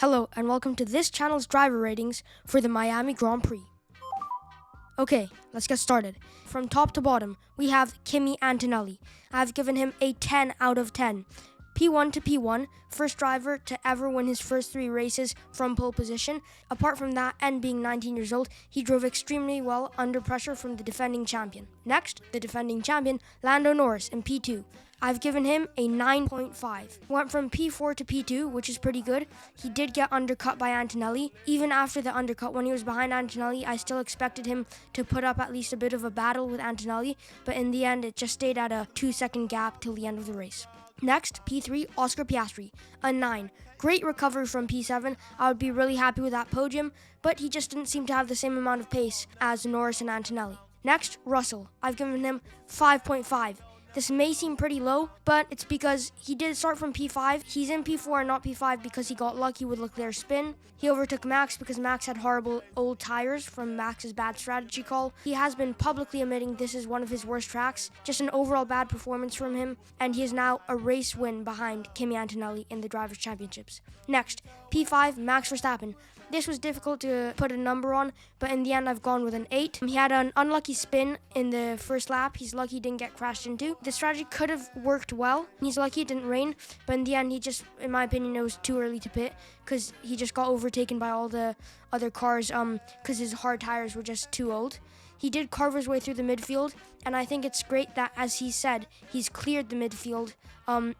Hello and welcome to this channel's driver ratings for the Miami Grand Prix. Okay, let's get started. From top to bottom, we have Kimi Antonelli. I've given him a 10 out of 10. P1 to P1, first driver to ever win his first 3 races from pole position. Apart from that, and being 19 years old, he drove extremely well under pressure from the defending champion. Next, the defending champion, Lando Norris in P2. I've given him a 9.5. Went from P4 to P2, which is pretty good. He did get undercut by Antonelli. Even after the undercut, when he was behind Antonelli, I still expected him to put up at least a bit of a battle with Antonelli, but in the end, it just stayed at a 2-second gap till the end of the race. Next, P3, Oscar Piastri, a 9. Great recovery from P7. I would be really happy with that podium, but he just didn't seem to have the same amount of pace as Norris and Antonelli. Next, Russell. I've given him 5.5. This may seem pretty low, but it's because he did start from P5. He's in P4 and not P5 because he got lucky with Leclerc's spin. He overtook Max because Max had horrible old tires from Max's bad strategy call. He has been publicly admitting this is one of his worst tracks, just an overall bad performance from him, and he is now a race win behind Kimi Antonelli in the Drivers' Championships. Next, P5, Max Verstappen. This was difficult to put a number on, but in the end I've gone with an 8. He had an unlucky spin in the first lap. He's lucky he didn't get crashed into. The strategy could have worked well. He's lucky it didn't rain, but in the end he just, in my opinion, it was too early to pit because he just got overtaken by all the other cars because his hard tires were just too old. He did carve his way through the midfield, and I think it's great that, as he said, he's cleared the midfield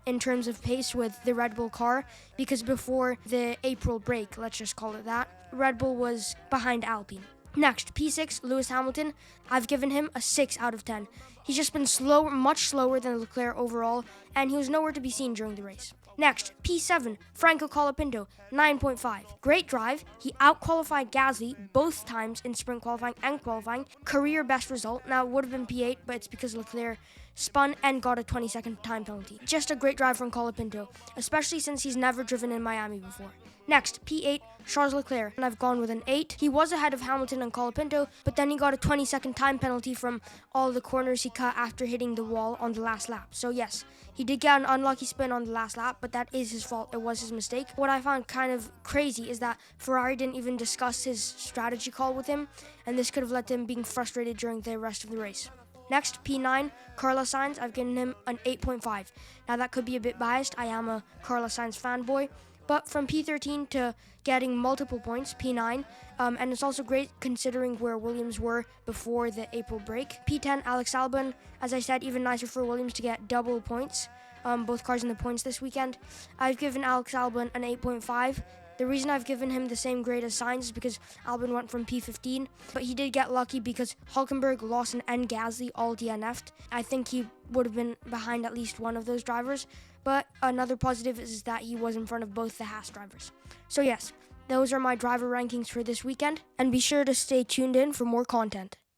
in terms of pace with the Red Bull car, because before the April break, let's just call it that, Red Bull was behind Alpine. Next, P6, Lewis Hamilton. I've given him a 6 out of 10. He's just been slow, much slower than Leclerc overall, and he was nowhere to be seen during the race. Next, P7, Franco Colapinto, 9.5. Great drive. He out-qualified Gasly both times in sprint qualifying and qualifying. Career best result. Now, it would have been P8, but it's because Leclerc spun and got a 20-second time penalty. Just a great drive from Colapinto, especially since he's never driven in Miami before. Next, P8, Charles Leclerc, and I've gone with an 8. He was ahead of Hamilton and Colapinto, but then he got a 20-second time penalty from all the corners he cut after hitting the wall on the last lap. So yes, he did get an unlucky spin on the last lap, but that is his fault. It was his mistake. What I found kind of crazy is that Ferrari didn't even discuss his strategy call with him, and this could have led to him being frustrated during the rest of the race. Next, P9, Carlos Sainz. I've given him an 8.5. Now that could be a bit biased. I am a Carlos Sainz fanboy. But from P13 to getting multiple points, P9, and it's also great considering where Williams were before the April break. P10, Alex Albon, as I said, even nicer for Williams to get double points, both cars in the points this weekend. I've given Alex Albon an 8.5. The reason I've given him the same grade as Sainz is because Albon went from P15, but he did get lucky because Hülkenberg, Lawson, and Gasly all DNF'd. I think he would have been behind at least one of those drivers, but another positive is that he was in front of both the Haas drivers. So yes, those are my driver rankings for this weekend, and be sure to stay tuned in for more content.